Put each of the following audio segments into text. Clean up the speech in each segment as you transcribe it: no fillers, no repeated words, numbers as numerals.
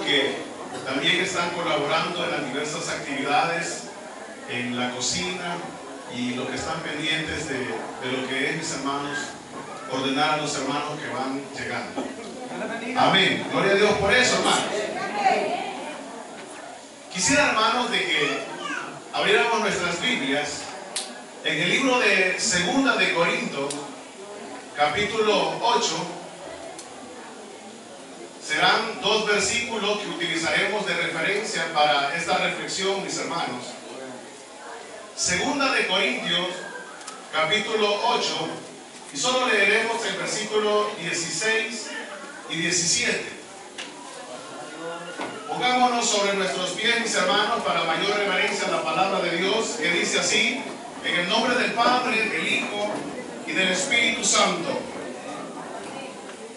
que también están colaborando en las diversas actividades en la cocina y los que están pendientes de lo que es, mis hermanos, ordenar a los hermanos que van llegando. Amén. Gloria a Dios por eso, hermanos. Quisiera, hermanos, de que abriéramos nuestras Biblias en el libro de Segunda de Corintios, capítulo 8. Serán 2 versículos que utilizaremos de referencia para esta reflexión, mis hermanos. Segunda de Corintios, capítulo 8, y solo leeremos el versículo 16 y 17. Pongámonos sobre nuestros pies, mis hermanos, para mayor reverencia a la palabra de Dios, que dice así: en el nombre del Padre, del Hijo y del Espíritu Santo.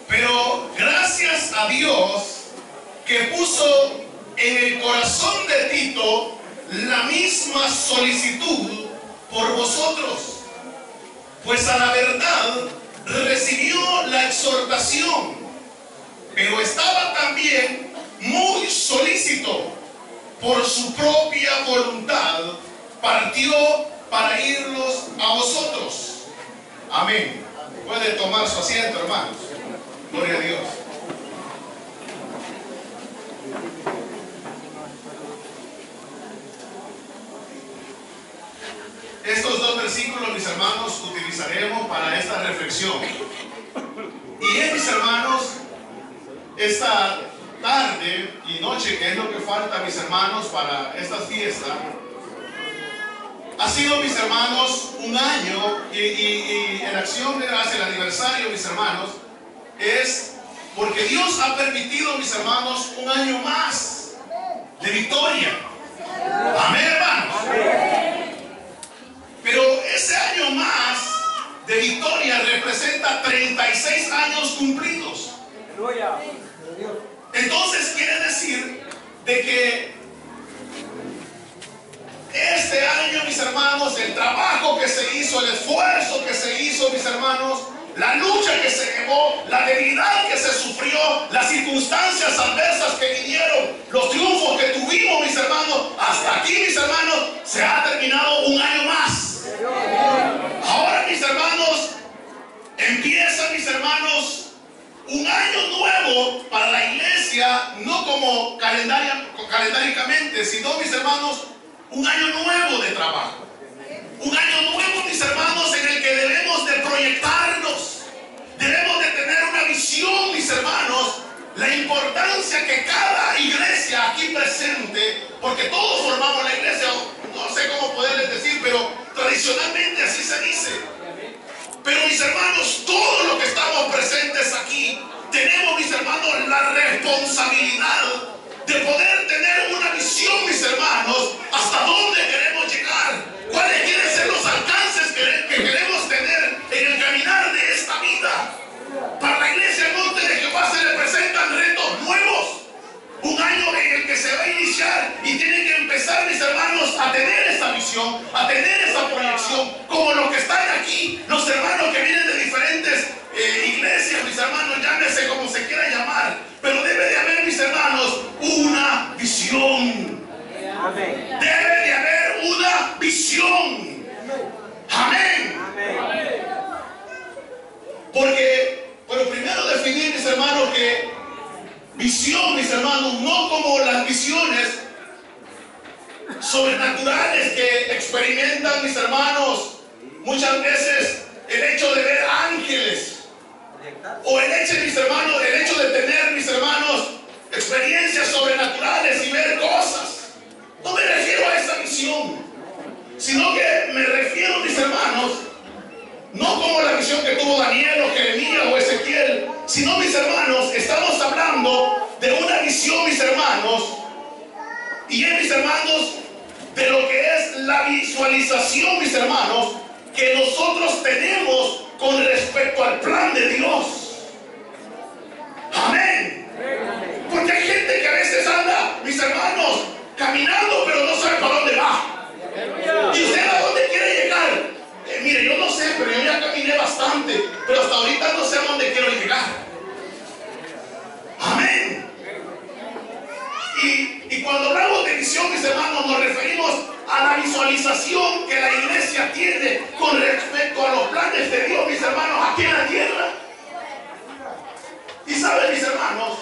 Pero gracias a Dios que puso en el corazón de Tito la misma solicitud por vosotros, pues a la verdad recibió la exhortación, pero estaba también muy solícito. Por su propia voluntad partió para irlos a vosotros. Amén. Puede tomar su asiento, hermanos. Gloria a Dios. Estos 2 versículos, mis hermanos, utilizaremos para esta reflexión. Y es, mis hermanos, esta tarde y noche, que es lo que falta, mis hermanos, para esta fiesta, ha sido, mis hermanos, un año, y en acción de gracia, el aniversario, mis hermanos, es porque Dios ha permitido, mis hermanos, un año más de victoria. Amén, hermanos. Pero ese año más de victoria representa 36 años cumplidos. Entonces quiere decir de que este año, mis hermanos, el trabajo que se hizo, el esfuerzo que se hizo, mis hermanos, la lucha que se llevó, la debilidad que se sufrió, las circunstancias adversas que vinieron, los triunfos que tuvimos, mis hermanos, hasta aquí, mis hermanos, se ha terminado un año más. Ahora, mis hermanos, empieza, mis hermanos, un año nuevo para la iglesia, no como calendáricamente, sino, mis hermanos, un año nuevo de trabajo. Un año nuevo, mis hermanos, en el que debemos de proyectarnos. Debemos de tener una visión, mis hermanos, la importancia que cada iglesia aquí presente, porque todos formamos la iglesia, no sé cómo poderles decir, pero tradicionalmente así se dice. Pero, mis hermanos, todos los que estamos presentes aquí, tenemos, mis hermanos, la responsabilidad de poder tener una visión, mis hermanos, hasta dónde queremos llegar. ¿Cuáles quieren ser los alcances que queremos tener en el caminar de esta vida? Para la iglesia Monte de Jehová se le presentan retos nuevos. Un año en el que se va a iniciar y tiene que empezar, mis hermanos, a tener esa visión, a tener esa proyección, como los que están aquí, los hermanos que vienen de diferentes iglesias, mis hermanos, llámese como se quiera llamar, pero debe de haber, mis hermanos, una visión. Amén. Debe de haber una visión. Amén. Amén. Porque, bueno, primero definir, mis hermanos, que visión, mis hermanos, no como las visiones sobrenaturales que experimentan, mis hermanos, muchas veces el hecho de ver ángeles, o el hecho, mis hermanos, el hecho de tener, mis hermanos, experiencias sobrenaturales y ver cosas. No me refiero a esa visión, sino que me refiero, mis hermanos, no como la visión que tuvo Daniel o Jeremías o Ezequiel, sino, mis hermanos, estamos hablando de una visión, mis hermanos, y es, mis hermanos, de lo que es la visualización, mis hermanos, que nosotros tenemos con respecto al plan de Dios. Amén. Porque hay gente que a veces anda, mis hermanos, caminando, pero no sabe para dónde va. ¿Y usted a dónde quiere llegar? Mire, yo no sé, pero yo ya caminé bastante, pero hasta ahorita no sé a dónde quiero llegar. Amén. visión, mis hermanos, nos referimos a la visualización que la iglesia tiene con respecto a los planes de Dios, mis hermanos, aquí en la tierra. Y saben, mis hermanos,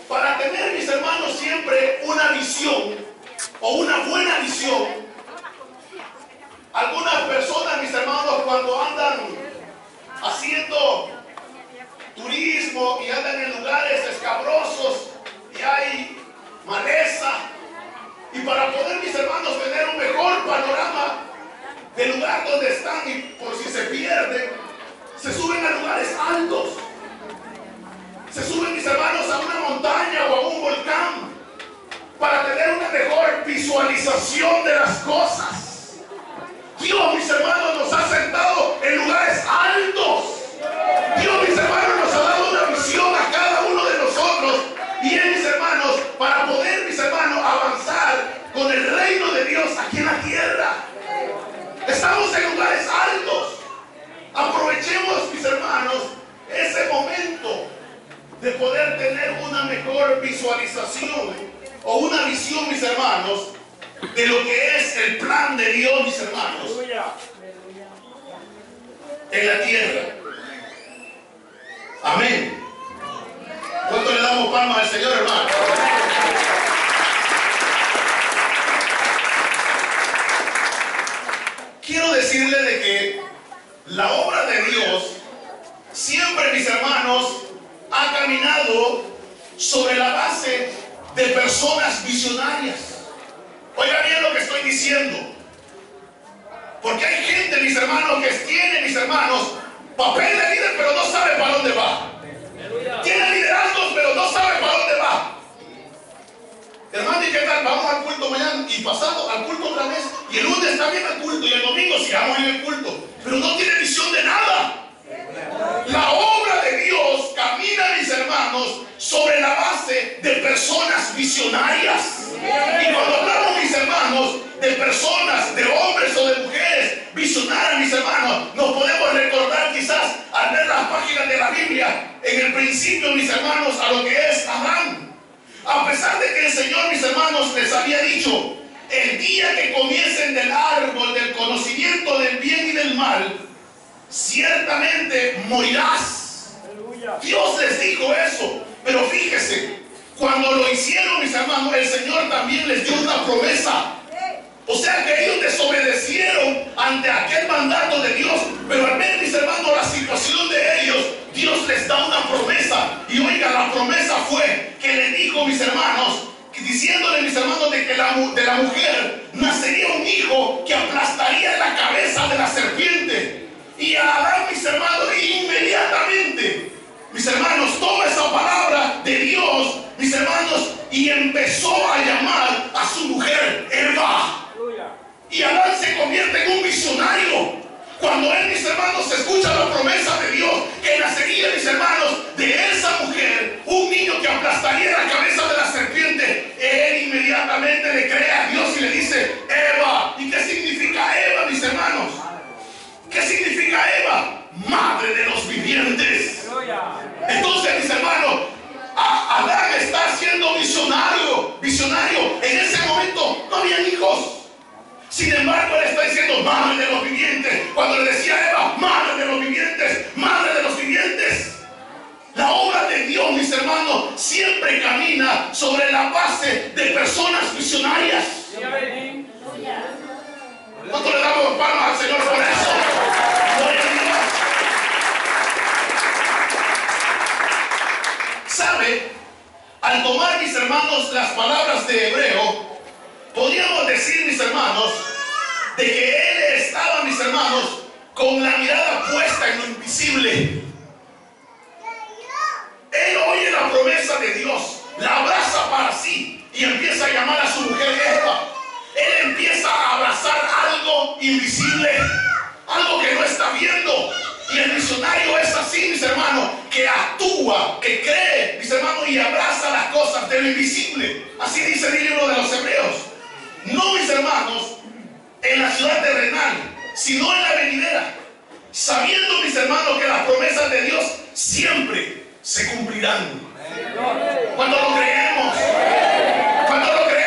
para tener, mis hermanos, siempre una visión o una buena visión, algunas personas, mis hermanos, cuando andan haciendo turismo y andan en lugares escabrosos y hay maleza, y para poder, mis hermanos, tener un mejor panorama del lugar donde están, y por si se pierden, se suben a lugares altos, se suben, mis hermanos, a una montaña o a un volcán para tener una mejor visualización de las cosas. Dios, mis hermanos, nos ha sentado en lugares altos. Dios, mis hermanos, nos ha dado una visión a cada uno de nosotros. Y él, mis hermanos, para poder, mis hermanos, avanzar con el reino de Dios aquí en la tierra. Estamos en lugares altos. Aprovechemos, mis hermanos, ese momento de poder tener una mejor visualización o una visión, mis hermanos, de lo que es el plan de Dios, mis hermanos, en la tierra. Amén. ¿Cuánto le damos palmas al Señor, hermano? Quiero decirle de que la obra de Dios siempre, mis hermanos, ha caminado sobre la base de personas visionarias. Oiga bien lo que estoy diciendo, porque hay gente, mis hermanos, que tiene, mis hermanos, papel de líder, pero no sabe para dónde va. Tiene liderazgos, pero no sabe para dónde va. Hermano, ¿y qué tal? Vamos al culto mañana y pasado al culto otra vez, y el lunes también al culto, y el domingo sigamos en el culto, pero no tiene visión de nada. La obra de Dios camina, mis hermanos, sobre la base de personas visionarias. Y cuando hablamos, mis hermanos, de personas, de hombres o de mujeres visionarias, mis hermanos, nos podemos recordar quizás al ver las páginas de la Biblia, en el principio, mis hermanos, a lo que es Adán. A pesar de que el Señor, mis hermanos, les había dicho: el día que comiesen del árbol del conocimiento del bien y del mal, ciertamente morirás. Dios les dijo eso. Pero fíjese, cuando lo hicieron, mis hermanos, el Señor también les dio una promesa. O sea que ellos desobedecieron ante aquel mandato de Dios, pero al ver, mis hermanos, la situación de ellos, Dios les da una promesa. Y oiga, la promesa fue que le dijo, mis hermanos, diciéndole, mis hermanos, de que de la mujer nacería un hijo que aplastaría la cabeza de la serpiente. Y a Adán, mis hermanos, inmediatamente, mis hermanos, toma esa palabra de Dios, mis hermanos, y empezó a llamar a su mujer Eva. Y Adán se convierte en un visionario. Cuando él, mis hermanos, escucha la promesa de Dios, que nacería, mis hermanos, de esa mujer un niño que aplastaría la cabeza de la serpiente, él inmediatamente le cree a Dios y le dice: Eva. ¿Y qué significa Eva, mis hermanos? ¿Qué significa Eva? Madre de los vivientes. Entonces, mis hermanos, Adán está siendo visionario. En ese momento no habían hijos. Sin embargo, él está diciendo: madre de los vivientes. Cuando le decía a Eva: madre de los vivientes, madre de los vivientes. La obra de Dios, mis hermanos, siempre camina sobre la base de personas visionarias. ¿Cuánto le damos palmas al Señor por eso? Gloria a Dios. ¿Sabe? Al tomar, mis hermanos, las palabras de Hebreo, podríamos decir, mis hermanos, de que él estaba, mis hermanos, con la mirada puesta en lo invisible. Él oye la promesa de Dios, la abraza para sí y empieza a llamar a su mujer Eva. Él empieza a abrazar algo invisible, algo que no está viendo. Y el misionario es así, mis hermanos, que actúa, que cree, mis hermanos, y abraza las cosas de lo invisible. Así dice el libro de los Hebreos. No, mis hermanos, en la ciudad terrenal, sino en la venidera, sabiendo, mis hermanos, que las promesas de Dios siempre se cumplirán. Cuando lo creemos, cuando lo creemos,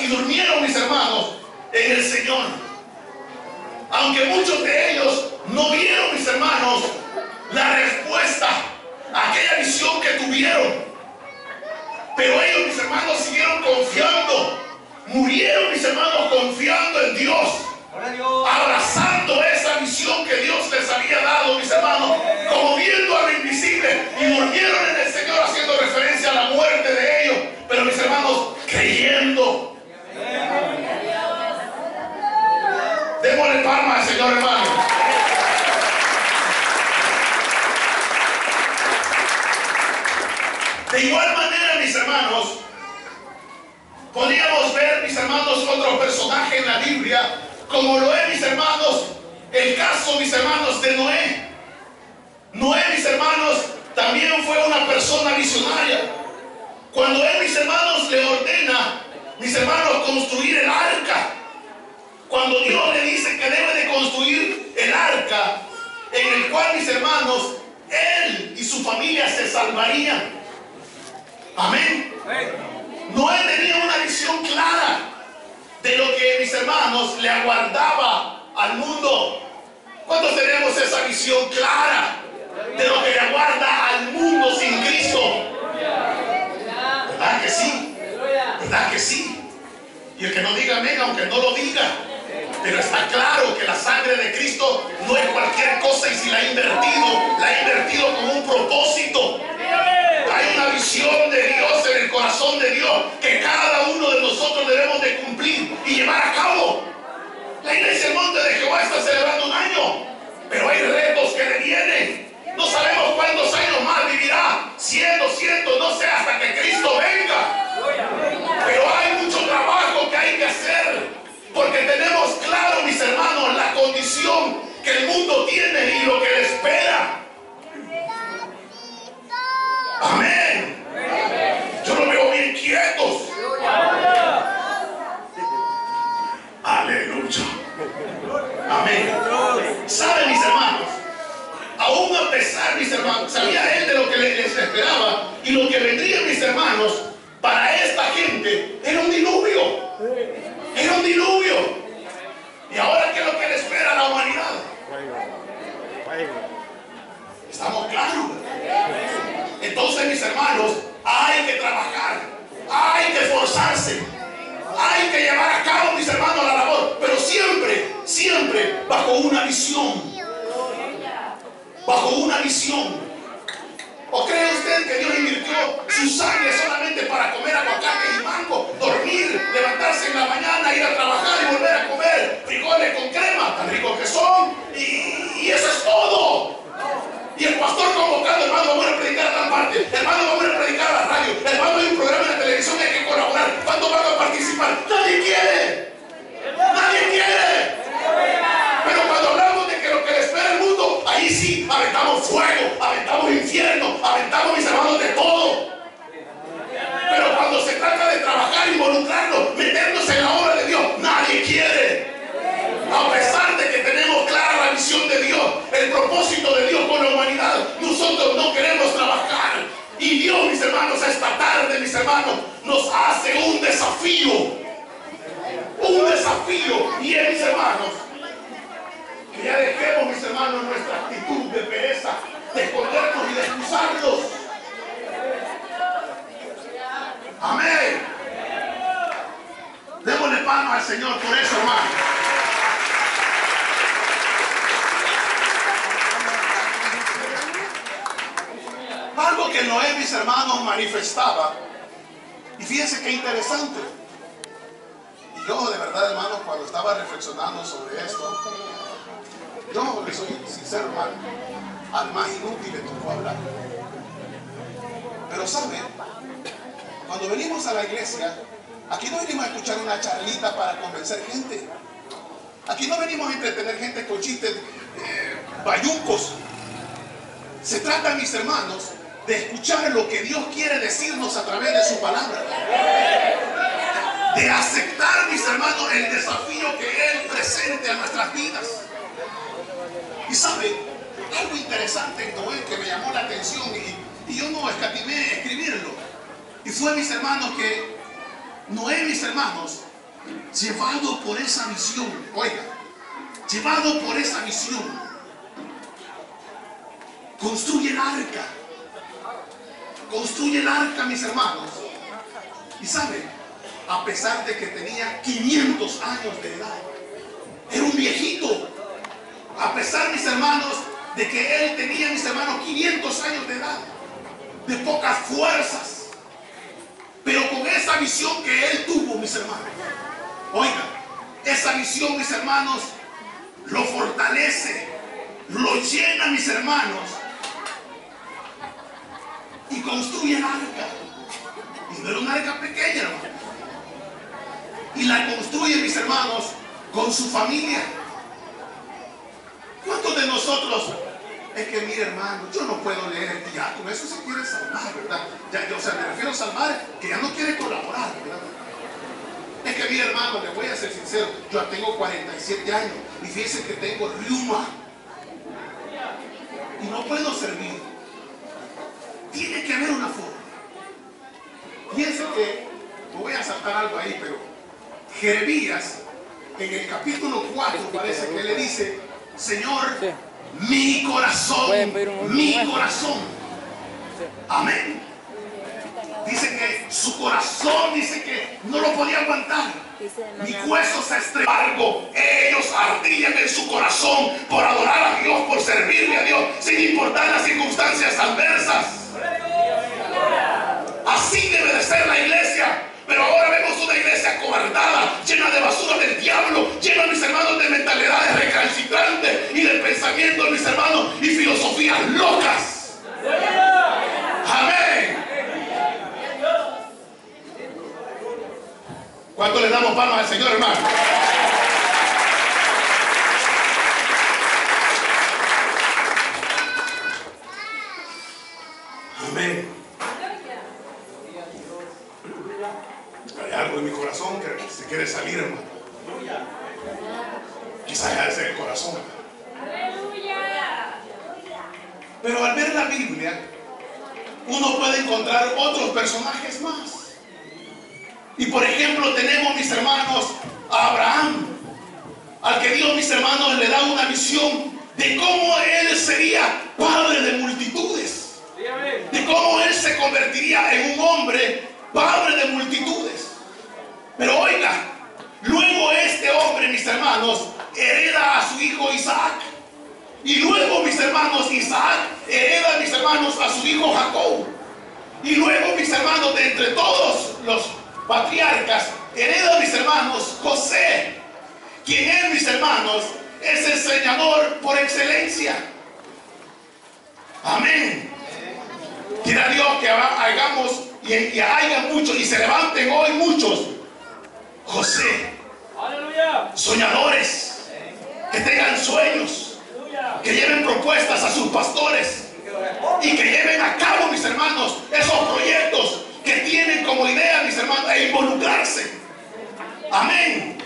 y durmieron, mis hermanos, en el Señor. Aunque muchos de ellos no vieron, mis hermanos, la respuesta a aquella visión que tuvieron, pero ellos, mis hermanos, siguieron confiando. Murieron, mis hermanos, confiando en Dios, abrazando esa visión que Dios les había dado, mis hermanos, como viendo a lo invisible, y durmieron en el Señor, haciendo referencia a la muerte de ellos, pero, mis hermanos, creyendo. Démosle palmas al Señor, hermano. De igual manera, mis hermanos, podríamos ver, mis hermanos, otro personaje en la Biblia, como lo es, mis hermanos, el caso, mis hermanos, de Noé. Noé, mis hermanos, también fue una persona visionaria. Cuando él, mis hermanos, le ordena, mis hermanos, construir el arca, cuando Dios le dice que debe de construir el arca, en el cual, mis hermanos, él y su familia se salvarían. Amén. Noé tenía una visión clara de lo que, mis hermanos, le aguardaba al mundo. ¿Cuántos tenemos esa visión clara de lo que le aguarda al mundo sin Cristo? ¿Verdad que sí? ¿Verdad que sí? Y el que no diga amén, aunque no lo diga, pero está claro que la sangre de Cristo no es cualquier cosa, y si la ha invertido con un propósito. Hay una visión de Dios en el corazón de Dios que cada uno de nosotros debemos de cumplir y llevar a cabo. La iglesia del Monte de Jehová está celebrando un año, pero hay retos que le vienen. No sabemos cuántos años más vivirá, 100, 200, no sé, hasta que Cristo venga. Pero hay mucho trabajo que hay que hacer, porque tenemos claro, mis hermanos, la condición que el mundo tiene y lo que le espera. Amén. Yo los veo bien quietos. Aleluya. Amén. ¿Saben, mis hermanos? Aún a pesar, mis hermanos, sabía él de lo que les esperaba y lo que vendría, mis hermanos, para esta gente era un diluvio. Era un diluvio. ¿Y ahora qué es lo que le espera a la humanidad? ¿Estamos claros? Entonces, mis hermanos, hay que trabajar, hay que esforzarse, hay que llevar a cabo, mis hermanos, la labor, pero siempre, siempre bajo una visión. Bajo una visión. ¿O cree usted que Dios invirtió su sangre solamente para comer aguacate y mango, dormir, levantarse en la mañana, ir a trabajar y volver a comer frijoles con crema, tan ricos que son, y eso es todo? Y el pastor convocando, hermano, vamos a predicar a tal parte, hermano, vamos a predicar a la radio, hermano, hay un programa en la televisión, hay que colaborar. ¿Cuántos van a participar? Nadie quiere. Nadie quiere. Pero cuando hablamos de que lo que le espera el mundo, ahí sí aventamos fuego, aventamos infierno, aventamos, mis hermanos, de todo. Pero cuando se trata de trabajar, involucrarnos, meternos en la obra de Dios, nadie quiere. A pesar de que tenemos clara la visión de Dios, el propósito de Dios con la humanidad, nosotros no queremos trabajar. Y Dios, mis hermanos, esta tarde, mis hermanos, nos hace un desafío. Un desafío. Y es, mis hermanos, que ya dejemos, mis hermanos, nuestra actitud de pereza, de escondernos y de excusarnos. Amén. Démosle palmas al Señor por eso, hermano. Algo que Noé, mis hermanos, manifestaba. Y fíjense qué interesante. Y yo, de verdad, hermanos, cuando estaba reflexionando sobre esto, yo le soy sincero, hermano, al más inútil le tocó hablar. Pero ¿saben? Cuando venimos a la iglesia, aquí no venimos a escuchar una charlita para convencer gente. Aquí no venimos a entretener gente con chistes bayuncos. Se trata, mis hermanos, de escuchar lo que Dios quiere decirnos a través de su palabra. De aceptar, mis hermanos, el desafío que Él presente a nuestras vidas. Y saben, algo interesante en Noé que me llamó la atención y yo no escatimé escribirlo. Y fue, mis hermanos, que Noé, mis hermanos, llevado por esa visión, oiga, llevado por esa visión, construye el arca. Construye el arca, mis hermanos. Y saben, a pesar de que tenía 500 años de edad, era un viejito. A pesar, mis hermanos, de que él tenía, mis hermanos, 500 años de edad, de pocas fuerzas, pero con esa visión que él tuvo, mis hermanos, oiga, esa visión, mis hermanos, lo fortalece, lo llena, mis hermanos, y construye el arca. Y no era un arca pequeña, hermano. Y la construye, mis hermanos, con su familia. ¿Cuántos de nosotros? Es que mire, hermano, yo no puedo leer, ya con eso se quiere salvar, ¿verdad? O sea, me refiero a salvar, que ya no quiere colaborar, ¿verdad? Es que mire, hermano, le voy a ser sincero, yo tengo 47 años y fíjense que tengo reuma y no puedo servir. Tiene que haber una forma. Fíjense que, me voy a saltar algo ahí, pero Jeremías, en el capítulo 4, parece que le dice: Señor, sí, mi corazón, amén. Dice que su corazón, dice que no lo podía aguantar. Mi hueso se estrellaron. Ellos ardían en su corazón por adorar a Dios, por servirle a Dios, sin importar las circunstancias adversas. Así debe de ser la iglesia. Pero ahora vemos una iglesia acobardada, llena de basura del diablo, llena, mis hermanos, de mentalidades recalcitrantes y de pensamientos, mis hermanos, y filosofías locas. Amén. ¿Cuánto le damos palmas al Señor, hermano? Amén. Hay algo en mi corazón que se quiere salir, hermano. Quizás ya es el corazón. Pero al ver la Biblia, uno puede encontrar otros personajes más. Y por ejemplo tenemos, mis hermanos, a Abraham, al que Dios, mis hermanos, le da una visión de cómo él sería padre de multitudes, de cómo él se convertiría en un hombre padre de multitudes. Pero oiga, luego este hombre, mis hermanos, hereda a su hijo Isaac. Y luego, mis hermanos, Isaac hereda, mis hermanos, a su hijo Jacob. Y luego, mis hermanos, de entre todos los patriarcas, hereda, mis hermanos, José, quien es, mis hermanos, es el soñador por excelencia. Amén. Quiera Dios que hagamos y haya muchos y se levanten hoy muchos José, soñadores, que tengan sueños, que lleven propuestas a sus pastores y que lleven a cabo, mis hermanos, esos proyectos que tienen como idea, mis hermanos, e involucrarse. Amén.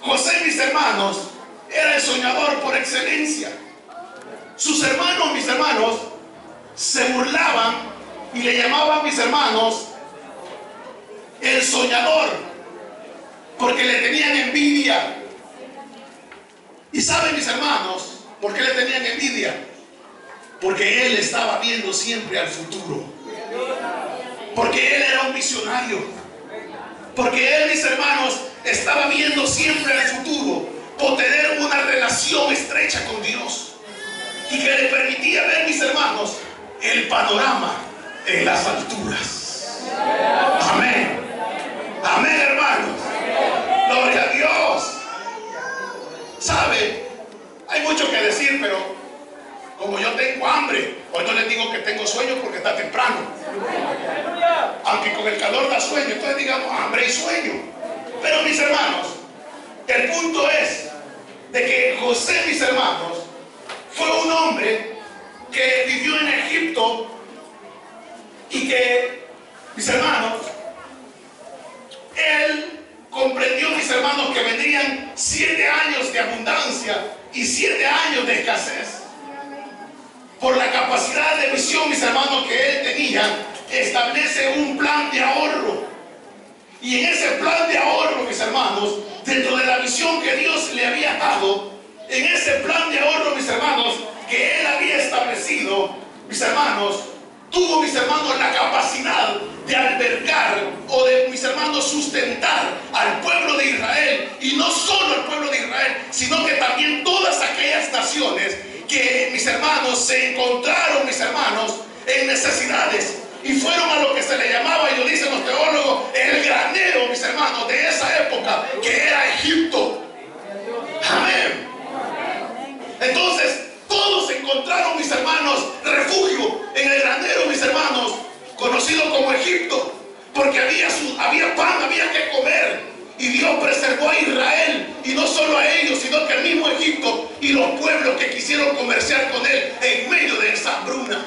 José, mis hermanos, era el soñador por excelencia. Sus hermanos, mis hermanos, se burlaban y le llamaban, mis hermanos, el soñador, porque le tenían envidia. Y saben, mis hermanos, ¿por qué le tenían envidia? Porque él estaba viendo siempre al futuro. Porque él era un visionario. Porque él, mis hermanos, estaba viendo siempre al futuro, por tener una relación estrecha con Dios, y que le permitía ver, mis hermanos, el panorama en las alturas. Amén. Amén, hermanos. Gloria a Dios. ¿Sabe? Hay mucho que decir, pero como yo tengo hambre, hoy no les digo que tengo sueño porque está temprano. Aunque con el calor da sueño, entonces digamos hambre y sueño. Pero, mis hermanos, el punto es de que José, mis hermanos, fue un hombre que vivió en Egipto y que, mis hermanos, él comprendió, mis hermanos, que vendrían 7 años de abundancia y 7 años de escasez. Por la capacidad de visión, mis hermanos, que él tenía, establece un plan de ahorro. Y en ese plan de ahorro, mis hermanos, hermanos, dentro de la visión que Dios le había dado, en ese plan de ahorro, mis hermanos, que Él había establecido, mis hermanos, tuvo, mis hermanos, la capacidad de albergar o de, mis hermanos, sustentar al pueblo de Israel, y no solo al pueblo de Israel, sino que también todas aquellas naciones que, mis hermanos, se encontraron, mis hermanos, en necesidades, y fueron a lo que se le llamaba, y lo dicen los teólogos, el granero, mis hermanos, de esa época, que era Egipto. Amén. Entonces todos encontraron, mis hermanos, refugio en el granero, mis hermanos, conocido como Egipto, porque había pan, había que comer, y Dios preservó a Israel, y no solo a ellos, sino que al mismo Egipto y los pueblos que quisieron comerciar con él en medio de esa hambruna.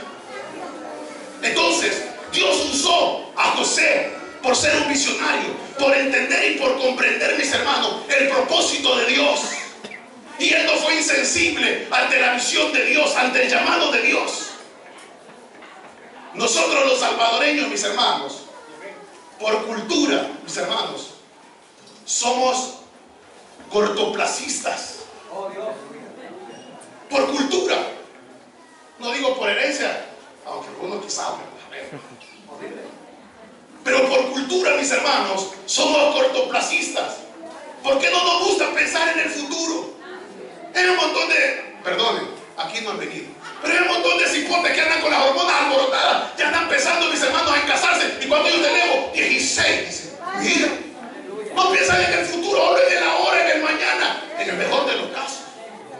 Entonces Dios usó a José por ser un visionario, por entender y por comprender, mis hermanos, el propósito de Dios. Y él no fue insensible ante la visión de Dios, ante el llamado de Dios. Nosotros los salvadoreños, mis hermanos, por cultura, mis hermanos, somos cortoplacistas. Por cultura. No digo por herencia, aunque uno quizá, pero por cultura, mis hermanos, somos cortoplacistas. ¿Por qué no nos gusta pensar en el futuro? Hay un montón de, perdonen, aquí no han venido, pero hay un montón de cipotes que andan con las hormonas alborotadas, ya están pensando, mis hermanos, en casarse, y cuando yo tenemos 16, dicen, mira, no piensan en el futuro, hablen de la hora, en el mañana, en el mejor de los casos.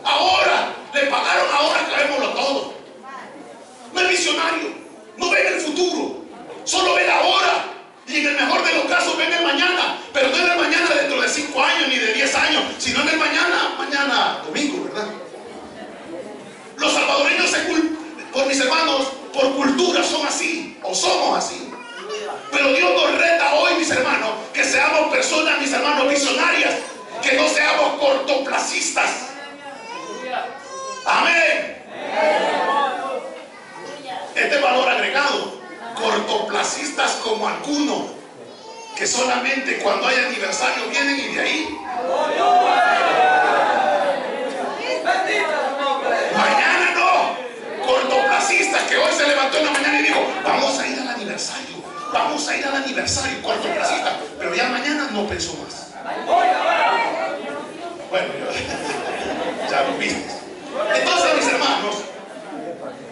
Ahora, le pagaron, ahora caémoslo todo. No es visionario, no ven el futuro, solo ven la hora, y en el mejor de los casos ven el mañana, pero no en el mañana dentro de 5 años ni de 10 años, sino en el mañana domingo, ¿verdad? Los salvadoreños, por mis hermanos, por cultura son así, o somos así. Pero Dios nos reta hoy, mis hermanos, que seamos personas, mis hermanos, visionarias, que no seamos cortoplacistas. Amén. Este valor agregado, cortoplacistas como algunos, que solamente cuando hay aniversario vienen y de ahí. Mañana no. Cortoplacistas que hoy se levantó en la mañana y dijo, vamos a ir al aniversario, vamos a ir al aniversario, cortoplacistas, pero ya mañana no pensó más. Bueno, ya lo viste. Entonces, mis hermanos,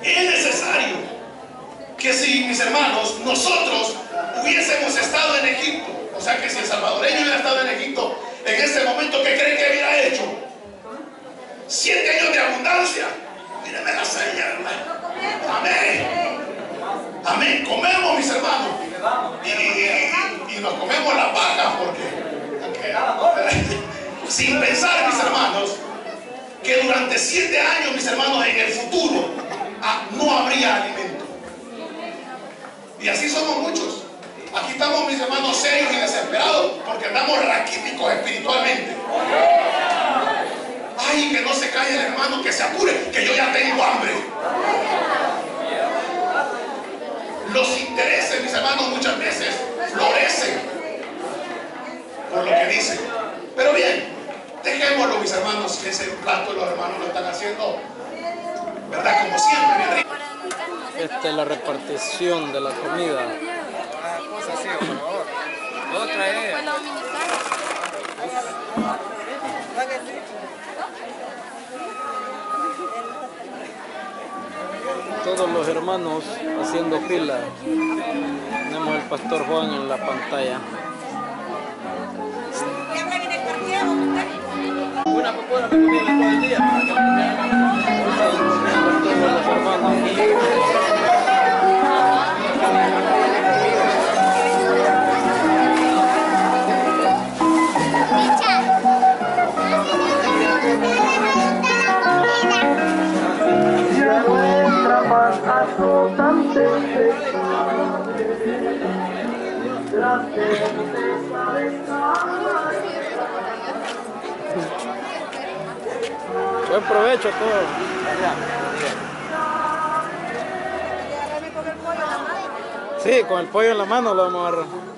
es necesario que si, mis hermanos, nosotros hubiésemos estado en Egipto, o sea que si el salvadoreño hubiera estado en Egipto en ese momento, ¿qué creen que hubiera hecho? 7 años de abundancia. Mírame la seña, hermano. Amén. Amén. Comemos, mis hermanos. Y nos comemos las vacas porque sin pensar, mis hermanos, que durante 7 años, mis hermanos, en el futuro no habría alimento. Y así somos muchos. Aquí estamos, mis hermanos, serios y desesperados porque andamos raquíticos espiritualmente. Ay, que no se calle el hermano, que se apure, que yo ya tengo hambre. Los intereses, mis hermanos, muchas veces florecen por lo que dicen. Pero bien, dejémoslo, mis hermanos, que ese plato los hermanos lo están haciendo, ¿verdad? Como siempre, bien rico. Esta es la repartición de la comida. Sí, por favor. Otra es. Todos los hermanos haciendo fila. Tenemos al pastor Juan en la pantalla. Una popora me comí todo el día. Todos los hermanos. Buen provecho a todos. Sí, con el pollo en la mano lo vamos a agarrar.